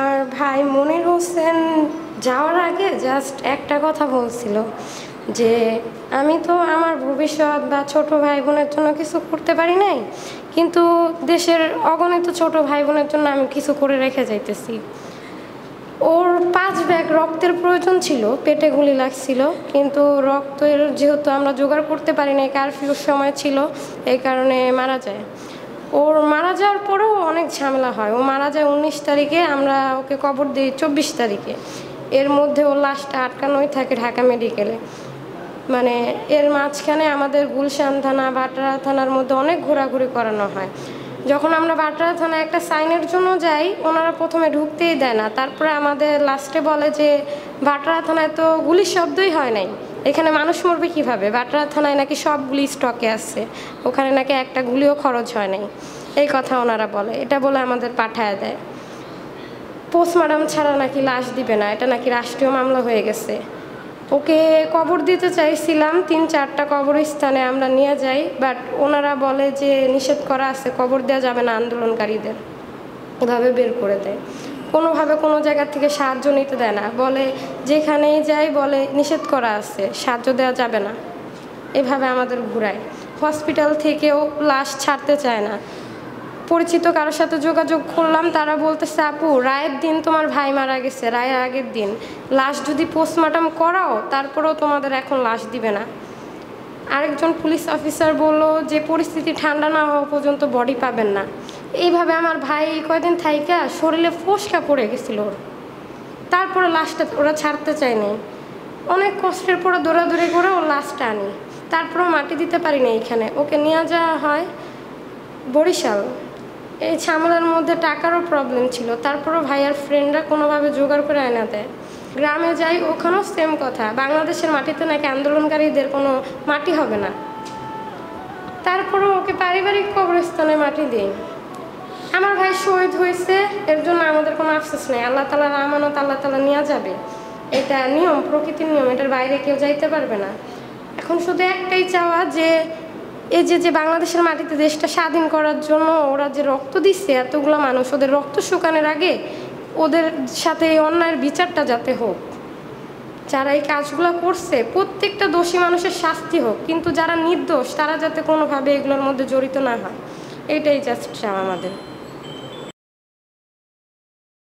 আর ভাই মনির হোসেন যাওয়ার আগে জাস্ট একটা কথা বলছিল যে আমি তো আমার ভবিষ্যৎ বা ছোট ভাই বোনের জন্য কিছু করতে পারি নাই, কিন্তু দেশের অগণিত ছোট ভাই বোনের জন্য আমি কিছু করে রেখে যাইতেছি। ওর 5 ব্যাগ রক্তের প্রয়োজন ছিল, পেটে গুলি লাগছিল, কিন্তু রক্তের যেহেতু আমরা জোগাড় করতে পারি নাই, কারফিউর সময় ছিল, এই কারণে মারা যায়। ওর মারা যাওয়ার পরেও অনেক ঝামেলা হয়। ও মারা যায় 19 তারিখে, আমরা ওকে কবর দিই 24 তারিখে। এর মধ্যে ওর লাশটা আটকানোই থাকে ঢাকা মেডিকেলে। মানে এর মাঝখানে আমাদের গুলশান থানা, বাটরা থানার মধ্যে অনেক ঘোরাঘুরি করানো হয়। যখন আমরা বাটরা থানায় একটা সাইনের জন্য যাই, ওনারা প্রথমে ঢুকতেই দেয় না। তারপরে আমাদের লাস্টে বলে যে বাটরা থানায় তো গুলির শব্দই হয় নাই, এখানে মানুষ মরবে কীভাবে? বাটরা থানায় নাকি সব গুলি স্টকে আছে, ওখানে নাকি একটা গুলিও খরচ হয় নাই, এই কথা ওনারা বলে। এটা বলে আমাদের পাঠায় দেয়। পোস্টমর্টম ছাড়া নাকি লাশ দিবে না, এটা নাকি রাষ্ট্রীয় মামলা হয়ে গেছে। ওকে কবর দিতে চাইছিলাম 3-4টা কবরস্থানে আমরা নিয়ে যাই, বাট ওনারা বলে যে নিষেধ করা আছে, কবর দেওয়া যাবে না আন্দোলনকারীদের, এভাবে বের করে দেয়। কোনোভাবে কোনো জায়গা থেকে সাহায্য নিতে দেয় না, বলে যেখানেই যাই বলে নিষেধ করা আছে, সাহায্য দেওয়া যাবে না, এভাবে আমাদের ঘুরায়। হসপিটাল থেকেও লাশ ছাড়তে চায় না। পরিচিত কারোর সাথে যোগাযোগ করলাম, তারা বলতেছে আপু রায়ের দিন তোমার ভাই মারা গেছে, রায়ের আগের দিন লাশ যদি পোস্টমর্টম করাও তারপরেও তোমাদের এখন লাশ দিবে না। আরেকজন পুলিশ অফিসার বললো যে পরিস্থিতি ঠান্ডা না হওয়া পর্যন্ত বডি পাবেন না। এইভাবে আমার ভাই কয়দিন থাইকা শরীরে ফোসকা পড়ে গেছিল ওর, তারপরে লাশটা ওরা ছাড়তে চায়নি। অনেক কষ্টের পরে দৌড়াদৌড়ি করে ও লাশটা আনি, তারপরেও মাটি দিতে পারি না। এইখানে ওকে নিয়ে যাওয়া হয় বরিশাল। এই ঝামেলার মধ্যে টাকারও প্রবলেম ছিল, তারপরও ভাইয়ার ফ্রেন্ডরা কোনোভাবে জোগাড় করে আনা দেয়। গ্রামে যাই, ওখানেও সেম কথা, বাংলাদেশের মাটিতে নাকি আন্দোলনকারীদের কোনো মাটি হবে না, তারপরেও ওকে পারিবারিক কবরস্থানে মাটি দিই। আমার ভাই শহীদ হয়েছে, এর জন্য আমাদের কোনো আফসোস নেই। আল্লাহ তাআলার আমানত আল্লাহ তাআলা নিয়ে যাবে, এটা নিয়ম, প্রকৃতির নিয়ম, এটার বাইরে কেউ যাইতে পারবে না। এখন শুধু একটাই চাওয়া যে এই যে বাংলাদেশের মাটিতে দেশটা স্বাধীন করার জন্য ওরা যে রক্ত দিচ্ছে এতগুলো মানুষ, ওদের রক্ত শুকানোর আগে ওদের সাথে এই অন্যায়ের বিচারটা যাতে হোক। যারা এই কাজগুলো করছে প্রত্যেকটা দোষী মানুষের শাস্তি হোক, কিন্তু যারা নির্দোষ তারা যাতে কোনোভাবে এগুলোর মধ্যে জড়িত না হয়, এটাই জাস্ট চাওয়া আমাদের।